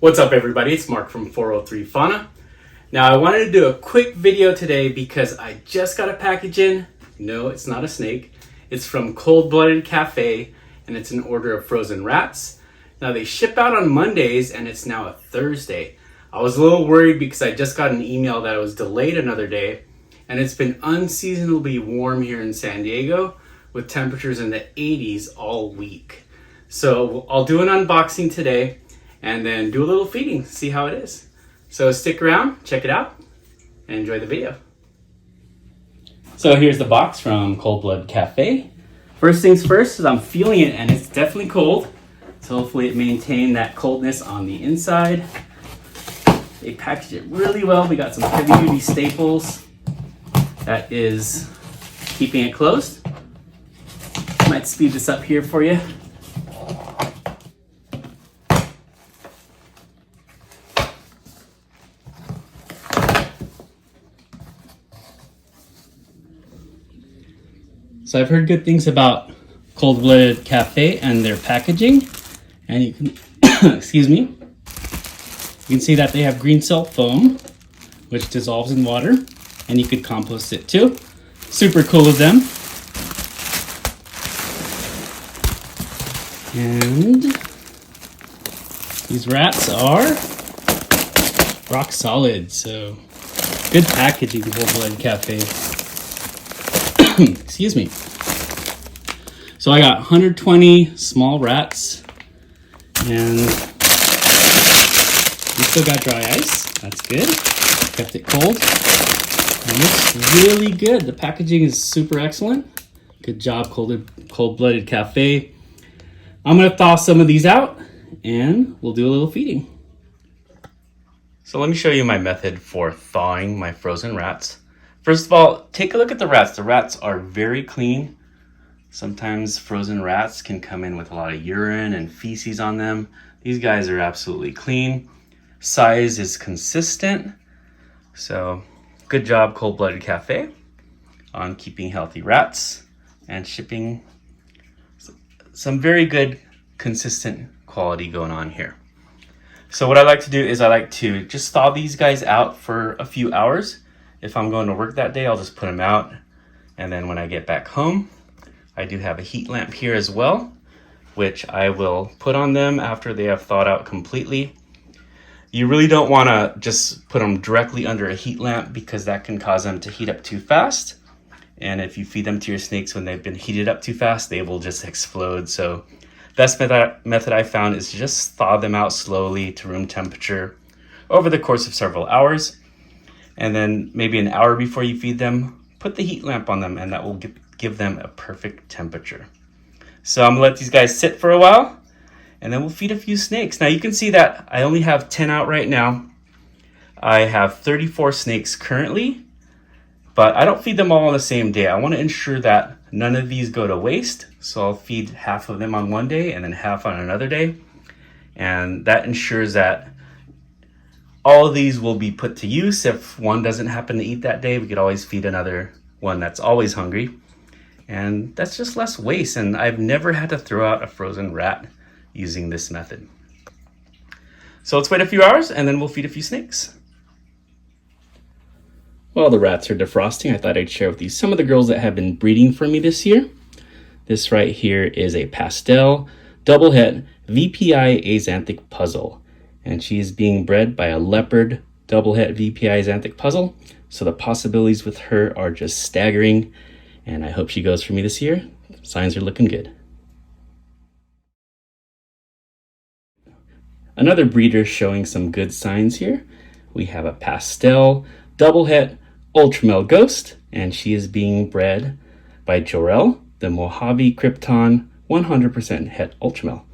What's up everybody, it's Mark from 403 Fauna. Now I wanted to do a quick video today because I just got a package in. No, it's not a snake. It's from Cold Blooded Cafe and it's an order of frozen rats. Now they ship out on Mondays and it's now a Thursday. I was a little worried because I just got an email that it was delayed another day, and it's been unseasonably warm here in San Diego with temperatures in the 80s all week. So I'll do an unboxing today and then do a little feeding, see how it is. So stick around, check it out, and enjoy the video. So here's the box from Cold Blooded Cafe. First things first is I'm feeling it and it's definitely cold. So hopefully it maintained that coldness on the inside. They packaged it really well. We got some heavy duty staples. That is keeping it closed. Might speed this up here for you. So I've heard good things about Cold Blooded Cafe and their packaging. And you can, excuse me, you can see that they have green cell foam, which dissolves in water, and you could compost it too. Super cool of them. And these rats are rock solid, so good packaging, Cold Blooded Cafe. Excuse me. So I got 120 small rats, and we still got dry ice. That's good. Kept it cold. And it's really good. The packaging is super excellent. Good job, Cold Blooded Cafe. I'm gonna thaw some of these out and we'll do a little feeding. So let me show you my method for thawing my frozen rats. First of all, take a look at the rats. The rats are very clean. Sometimes frozen rats can come in with a lot of urine and feces on them. These guys are absolutely clean. Size is consistent. So good job, Cold Blooded Cafe, on keeping healthy rats and shipping some very good, consistent quality going on here. So what I like to do is I like to just thaw these guys out for a few hours. If I'm going to work that day, I'll just put them out. And then when I get back home, I do have a heat lamp here as well, which I will put on them after they have thawed out completely. You really don't want to just put them directly under a heat lamp because that can cause them to heat up too fast. And if you feed them to your snakes when they've been heated up too fast, they will just explode. So best method I found is to just thaw them out slowly to room temperature over the course of several hours. And then maybe an hour before you feed them, put the heat lamp on them and that will give them a perfect temperature. So I'm gonna let these guys sit for a while and then we'll feed a few snakes. Now you can see that I only have 10 out right now. I have 34 snakes currently, but I don't feed them all on the same day. I wanna ensure that none of these go to waste. So I'll feed half of them on one day and then half on another day. And that ensures that all of these will be put to use. If one doesn't happen to eat that day, we could always feed another one that's always hungry. And that's just less waste. And I've never had to throw out a frozen rat using this method. So let's wait a few hours and then we'll feed a few snakes. While the rats are defrosting, I thought I'd share with you some of the girls that have been breeding for me this year. This right here is a pastel double het VPI axanthic puzzle. And she is being bred by a leopard double het VPI axanthic puzzle. So the possibilities with her are just staggering. And I hope she goes for me this year. Signs are looking good. Another breeder showing some good signs here. We have a pastel double het ultramel ghost. And she is being bred by Jorel, the Mojave Krypton 100% het ultramel.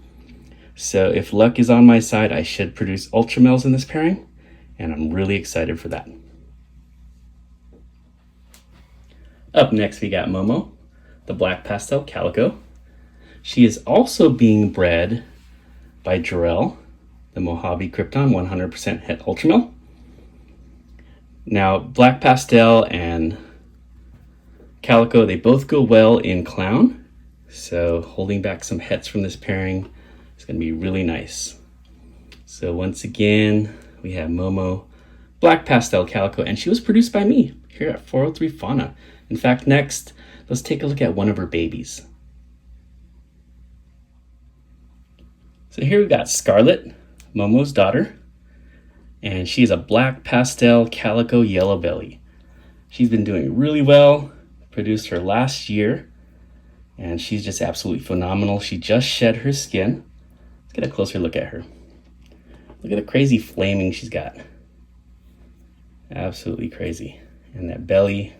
So if luck is on my side, I should produce ultramels in this pairing, and I'm really excited for that. Up next, we got Momo, the black pastel calico. She is also being bred by Jorel, the Mojave Krypton 100% het ultramel. Now, black pastel and calico, they both go well in clown. So holding back some hets from this pairing is going to be really nice. So once again, we have Momo, Black Pastel Calico, and she was produced by me here at 403 Fauna. In fact, next, let's take a look at one of her babies. So here we've got Scarlet, Momo's daughter, and she's a Black Pastel Calico Yellow Belly. She's been doing really well, produced her last year, and she's just absolutely phenomenal. She just shed her skin. Let's get a closer look at her. Look at the crazy flaming she's got. Absolutely crazy. And that belly.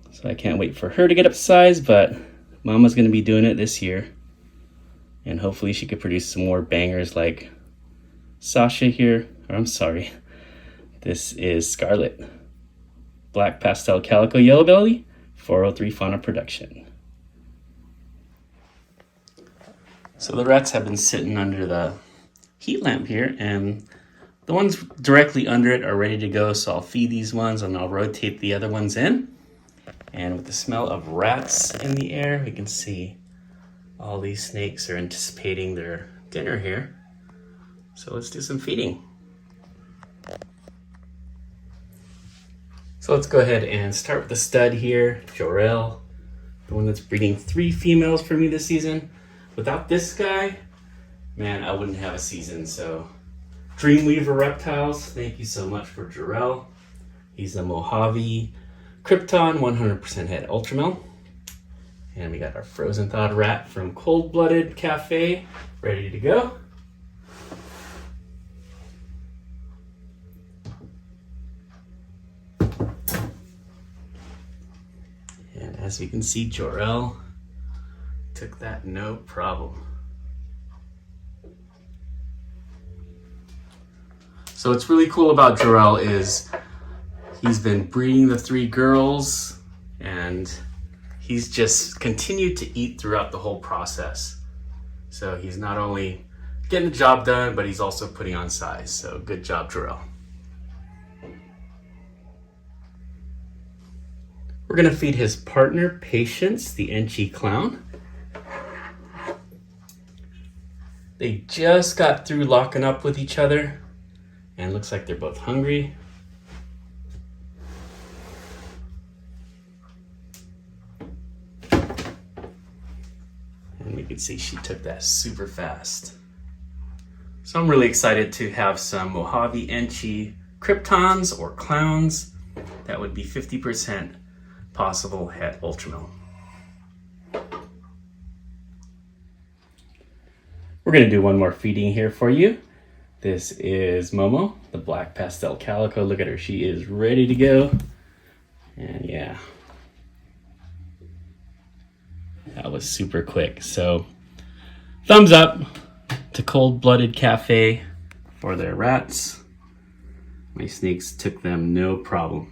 So I can't wait for her to get up size, but Mama's gonna be doing it this year. And hopefully she could produce some more bangers like Sasha here. Or I'm sorry, this is Scarlet. Black Pastel Calico Yellow Belly, 403 Fauna Production. So the rats have been sitting under the heat lamp here, and the ones directly under it are ready to go, so I'll feed these ones and I'll rotate the other ones in. And with the smell of rats in the air, we can see all these snakes are anticipating their dinner here. So let's do some feeding. So let's go ahead and start with the stud here, Jorel, the one that's breeding 3 females for me this season. Without this guy, man, I wouldn't have a season. So Dreamweaver Reptiles, thank you so much for Jorel. He's a Mojave Krypton 100% head Ultramel. And we got our frozen thawed rat from Cold Blooded Cafe ready to go. And as we can see, Jorel took that no problem. So what's really cool about Jorel is he's been breeding the 3 girls, and he's just continued to eat throughout the whole process. So he's not only getting the job done, but he's also putting on size. So good job, Jorel. We're gonna feed his partner, Patience, the Enchi Clown. They just got through locking up with each other, and it looks like they're both hungry. And we can see she took that super fast. So I'm really excited to have some Mojave Enchi Kryptons or Clowns. That would be 50% possible het Ultramel. We're gonna do one more feeding here for you. This is Momo, the Black Pastel Calico. Look at her, she is ready to go. And yeah, that was super quick. So thumbs up to Cold Blooded Cafe for their rats. My snakes took them no problem.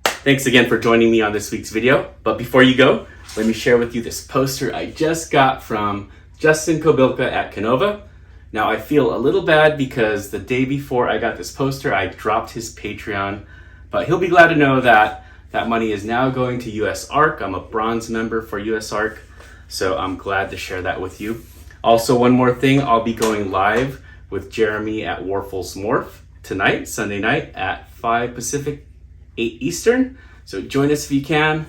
Thanks again for joining me on this week's video. But before you go, let me share with you this poster I just got from Justin Kobilka at Canova. Now I feel a little bad because the day before I got this poster, I dropped his Patreon, but he'll be glad to know that that money is now going to US ARC. I'm a bronze member for US ARC, so I'm glad to share that with you. Also, one more thing, I'll be going live with Jeremy at Warful's Morph tonight, Sunday night at 5 Pacific, 8 Eastern. So join us if you can.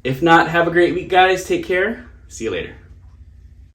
If not, have a great week, guys. Take care. See you later.